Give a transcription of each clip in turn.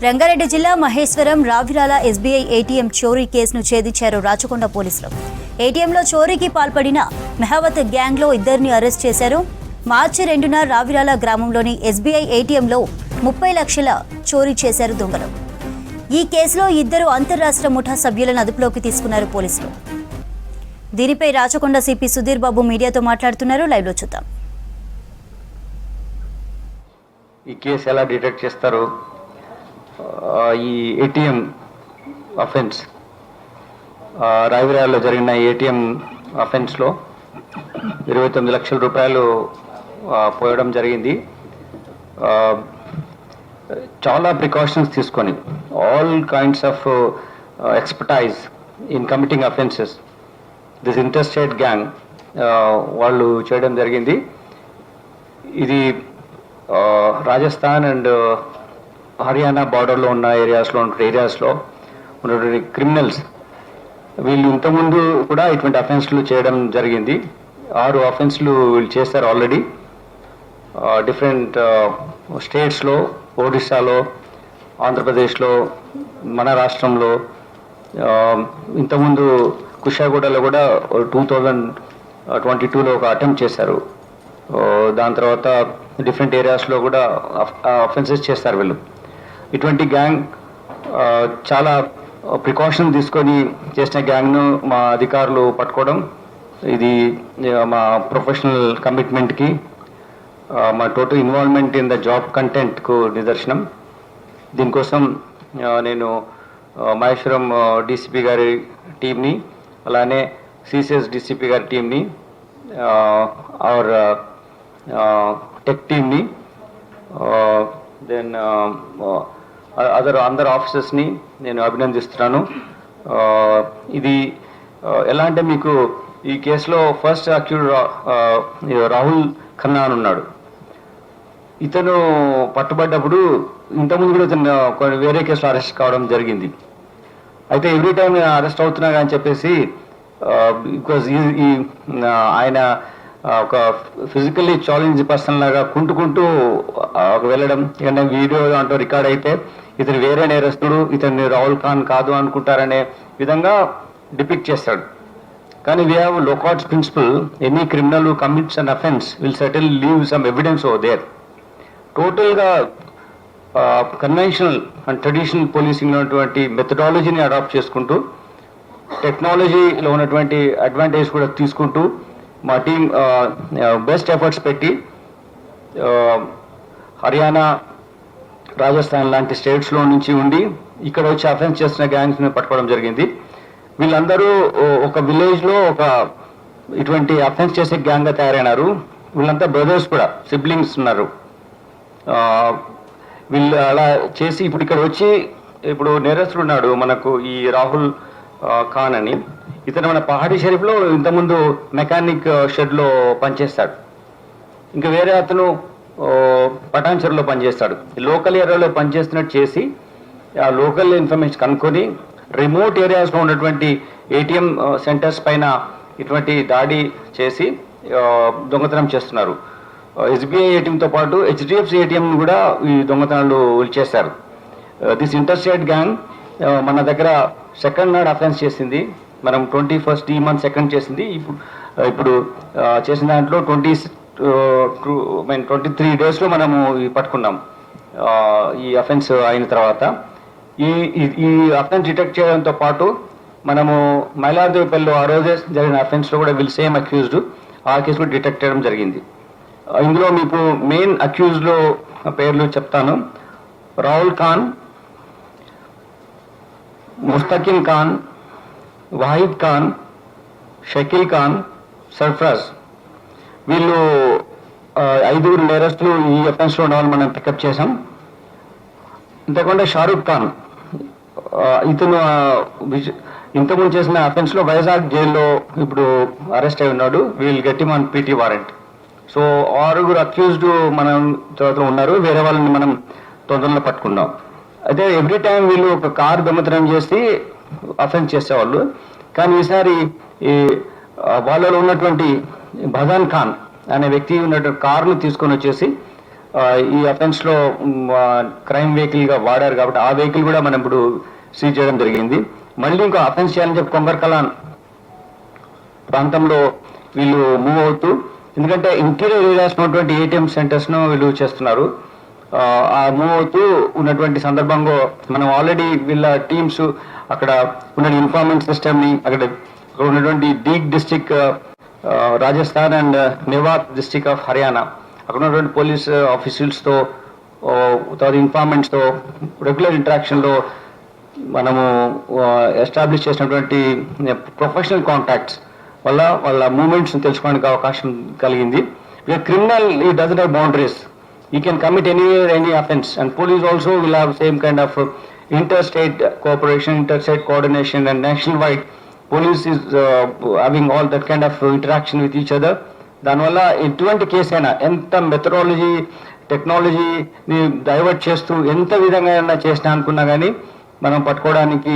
రంగారెడ్డి జిల్లా Maheshwaram Ravirala SBI ATM చోరీ కేసును ఛేదించారు రాచకొండ పోలీసులు. ఏటీఎంలో చోరీకి పాల్పడిన మెహవత్ గ్యాంగ్లో ఇద్దరిని అరెస్ట్ చేశారు. మార్చి 2న రావిరాల గ్రామంలోని ఎస్బీఐ ఏటీఎంలో 30 లక్షల చోరీ చేశారు దొంగలు. ఈ కేసులో ఇద్దరు అంతర్రాష్ట్ర ముఠా సభ్యులను అదుపులోకి తీసుకున్నారు పోలీసులు. దీనిపై రాచకొండ సిపి సుధీర్ బాబు మీడియాతో మాట్లాడుతున్నారు. లైవ్లో చూద్దాం. ఈ కేసు ఎలా డిటెక్ట్ చేస్తారు? ఈ ఏటీఎం అఫెన్స్ రావిరాల్లో జరిగిన ఏటీఎం అఫెన్స్లో 29 లక్షల రూపాయలు పోయడం జరిగింది. చాలా ప్రికాషన్స్ తీసుకొని all kinds of expertise in committing offences this interstate gang వాళ్ళు చేయడం జరిగింది. ఇది రాజస్థాన్ అండ్ హర్యానా బార్డర్లో ఉన్న ఏరియాస్లో ఉన్నటువంటి క్రిమినల్స్ వీళ్ళు ఇంతకుముందు కూడా ఇటువంటి అఫెన్స్లు చేయడం జరిగింది. 6 అఫెన్స్లు వీళ్ళు చేస్తారు ఆల్రెడీ. డిఫరెంట్ స్టేట్స్లో, ఒడిశాలో, ఆంధ్రప్రదేశ్లో, మన రాష్ట్రంలో, ఇంతకుముందు కుషాగూడలో కూడా 2022లో ఒక అటెంప్ట్ చేశారు. దాని తర్వాత డిఫరెంట్ ఏరియాస్లో కూడా అఫెన్సెస్ చేస్తారు వీళ్ళు. ఇటువంటి గ్యాంగ్ చాలా ప్రికాషన్ తీసుకొని చేసిన గ్యాంగ్ను మా అధికారులు పట్టుకోవడం, ఇది మా ప్రొఫెషనల్ కమిట్మెంట్కి, మా total involvement in the job కంటెంట్కు నిదర్శనం. దీనికోసం నేను మహేశ్వరం డీసీపీ గారి టీంని, అలానే సిసిఎస్ డీసీపీ గారి టీంని, అవర్ టెక్ టీమ్ని, దెన్ అందరు ఆఫీసర్స్ని నేను అభినందిస్తున్నాను. ఇది ఎలా అంటే, మీకు ఈ కేసులో ఫస్ట్ అక్యూడ్ రాహుల్ ఖన్నా అని ఉన్నాడు. ఇతను పట్టుబడ్డప్పుడు ఇంతకుముందు కూడా ఇతను వేరే కేసులో అరెస్ట్ కావడం జరిగింది. అయితే ఎవ్రీ టైం అరెస్ట్ అవుతున్నా అని చెప్పేసి బికాజ్ ఆయన ఒక ఫిజికల్లీ ఛాలెంజ్ పర్సన్ లాగా కుంటుకుంటూ వెళ్ళడం, ఇక వీడియో అంటూ రికార్డ్ అయితే ఇతను వేరే నేరస్తుడు, ఇతన్ని రాహుల్ ఖాన్ కాదు అనుకుంటారనే విధంగా డిపిక్ట్ చేస్తాడు. కానీ we have Locard's principle, any criminal who commits an offence will certainly leave some evidence over there. టోటల్గా కన్వెన్షనల్ అండ్ ట్రెడిషనల్ పోలీసింగ్ ఉన్నటువంటి మెథడాలజీని అడాప్ట్ చేసుకుంటూ, టెక్నాలజీలో ఉన్నటువంటి అడ్వాంటేజ్ కూడా తీసుకుంటూ మా టీం బెస్ట్ ఎఫర్ట్స్ పెట్టి హర్యానా, రాజస్థాన్ లాంటి స్టేట్స్లో నుంచి ఉండి ఇక్కడ వచ్చి అఫెన్స్ చేస్తున్న గ్యాంగ్స్ని పట్టుకోవడం జరిగింది. వీళ్ళందరూ ఒక విలేజ్లో ఒక ఇటువంటి అఫెన్స్ చేసే గ్యాంగ్గా తయారైనారు. వీళ్ళంతా బ్రదర్స్ కూడా, సిబ్లింగ్స్ ఉన్నారు. వీళ్ళు అలా చేసి ఇప్పుడు ఇక్కడ వచ్చి, ఇప్పుడు నేరస్తుడు ఉన్నాడు మనకు ఈ రాహుల్ ఖాన్ అని. ఇతను మన పహాడీ షరీఫ్లో ఇంతకుముందు మెకానిక్ షెడ్లో పనిచేస్తాడు. ఇంకా వేరే అతను పటాన్చెరులో పనిచేస్తాడు. లోకల్ ఏరియాలో పనిచేస్తున్నట్టు చేసి ఆ లోకల్ ఇన్ఫర్మేషన్ కనుక్కొని రిమోట్ ఏరియాస్లో ఉన్నటువంటి ఏటీఎం సెంటర్స్ పైన ఇటువంటి దాడి చేసి దొంగతనం చేస్తున్నారు. ఎస్బీఐ ఏటీఎంతో పాటు హెచ్డిఎఫ్సి ఏటీఎం కూడా ఈ దొంగతనాలు చేశారు. దిస్ ఇంటర్స్టేట్ గ్యాంగ్ మన దగ్గర సెకండ్ నాడు అఫెన్స్ చేసింది. మనం 21st ఈ మంత్ సెకండ్ చేసింది. ఇప్పుడు చేసిన దాంట్లో 23 డేస్లో మనము పట్టుకున్నాం. ఈ అఫెన్స్ అయిన తర్వాత ఈ అఫెన్స్ డిటెక్ట్ చేయడంతో పాటు మనము మైలార్దేవిపల్లిలో ఆ రోజే జరిగిన అఫెన్స్లో కూడా వీళ్ళు సేమ్ అక్యూజ్డ్, ఆ కేసు కూడా డిటెక్ట్ చేయడం జరిగింది. ఇందులో మీకు మెయిన్ అక్యూజ్లో పేర్లు చెప్తాను. రాహుల్ ఖాన్, ముస్తకిన్ ఖాన్, వాహిద్ ఖాన్, షకీల్ ఖాన్, సర్ఫరాజ్, వీళ్ళు 5 నేరస్తులు ఈ అఫెన్స్లో ఉన్న వాళ్ళు మనం పికప్ చేసాం. ఇంతకుండా షారూక్ ఖాన్, ఇతను ఇంతకుముందు చేసిన అఫెన్స్లో వైజాగ్ జైల్లో ఇప్పుడు అరెస్ట్ అయి ఉన్నాడు. We'll get him on PT warrant. So 6 accused మనం తర్వాత ఉన్నారు. వేరే వాళ్ళని మనం తొందరలో పట్టుకున్నాం. అయితే ఎవ్రీ టైం వీళ్ళు ఒక కారు దొంగతనం చేసి అఫెన్స్ చేసేవాళ్ళు. కానీ ఈసారి ఈ వాళ్ళలో ఉన్నటువంటి భజన్ ఖాన్ అనే వ్యక్తి ఉన్నటువంటి కారును తీసుకొని వచ్చేసి ఈ అఫెన్స్లో క్రైమ్ వెహికల్గా వాడారు కాబట్టి ఆ వెహికల్ కూడా మనం ఇప్పుడు సీజ్ చేయడం జరిగింది. మళ్ళీ ఇంకో అఫెన్స్ చేయాలని చెప్పి కొంగర్కలాన్ ప్రాంతంలో వీళ్ళు మూవ్ అవుతూ, ఎందుకంటే ఇంటీరియర్ ఏరియాస్ ఉన్నటువంటి ఏటీఎం సెంటర్స్ను వీళ్ళు చేస్తున్నారు. ఆ మూవ్ అవుతూ ఉన్నటువంటి సందర్భంలో మనం ఆల్రెడీ వీళ్ళ టీమ్స్ అక్కడ ఉన్న ఇన్ఫార్మెంట్ సిస్టమ్ని అక్కడ ఉన్నటువంటి Deeg district Rajasthan and Mewat district of Haryana అక్కడ ఉన్నటువంటి పోలీస్ ఆఫీసర్స్తో తర్వాత ఇన్ఫార్మెంట్స్తో రెగ్యులర్ ఇంటరాక్షన్లో మనము ఎస్టాబ్లిష్ చేసినటువంటి ప్రొఫెషనల్ కాంటాక్ట్స్ వల్ల వాళ్ళ మూమెంట్స్ని తెలుసుకోవడానికి అవకాశం కలిగింది. క్రిమినల్ ఈ doesn't have boundaries, he can commit any offense, and police also will have same kind of interstate cooperation, interstate coordination, and nationwide police is having all that kind of interaction with each other. దానివల్ల ఎటువంటి case అయినా ఎంత methodology టెక్నాలజీని divert చేస్తూ ఎంత విధంగా చేసినా అనుకున్నా కానీ మనం పట్టుకోవడానికి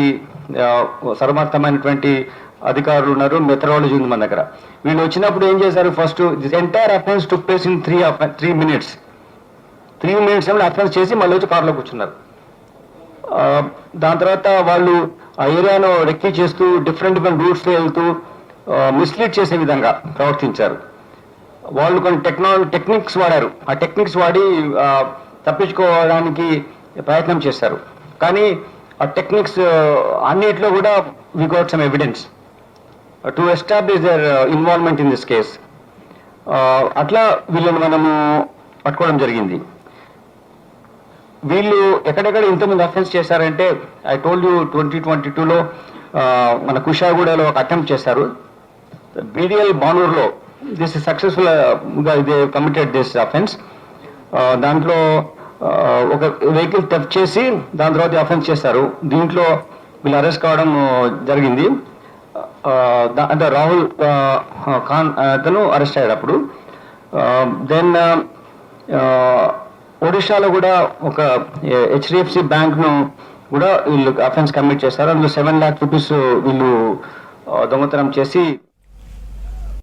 సమర్థమైనటువంటి అధికారులు ఉన్నారు, మెథడాలజీ ఉంది మన దగ్గర. వీళ్ళు వచ్చినప్పుడు ఏం చేశారు, first this entire offence took place in 3 minutes. 3 minutes ఏమో అఫెన్స్ చేసి మళ్ళీ వచ్చి కారులో కూర్చున్నారు. దాని తర్వాత వాళ్ళు ఆ ఏరియాను రెక్కీ చేస్తూ డిఫరెంట్ రూట్స్లో వెళ్తూ మిస్లీడ్ చేసే విధంగా ప్రవర్తించారు. వాళ్ళు కొన్ని టెక్నిక్స్ వాడారు. ఆ టెక్నిక్స్ వాడి తప్పించుకోవడానికి ప్రయత్నం చేశారు. కానీ ఆ టెక్నిక్స్ అన్నిట్లో కూడా we got some evidence to establish their involvement in this case. అట్లా వీళ్ళని మనము పట్టుకోవడం జరిగింది. వీళ్ళు ఎక్కడెక్కడ ఇంతమంది అఫెన్స్ చేశారంటే, ఐ టోల్డ్ యూ 2022లో మన కుషాగూడలో ఒక అటెంప్ట్ చేశారు. బీడిఎల్ బానూర్లో this is successful they committed this offence. దాంట్లో ఒక వెహికల్ థెఫ్ట్ చేసి దాని తర్వాత అఫెన్స్ చేశారు. దీంట్లో వీళ్ళు అరెస్ట్ కావడం జరిగింది. అంటే రాహుల్ ఖాన్ అతను అరెస్ట్ అయ్యాడు అప్పుడు. దెన్ ఒడిశాలో కూడా ఒక HDFC బ్యాంక్ను కూడా వీళ్ళు అఫెన్స్ కమిట్ చేశారు. అందులో 7 lakh rupees వీళ్ళు దొంగతనం చేసి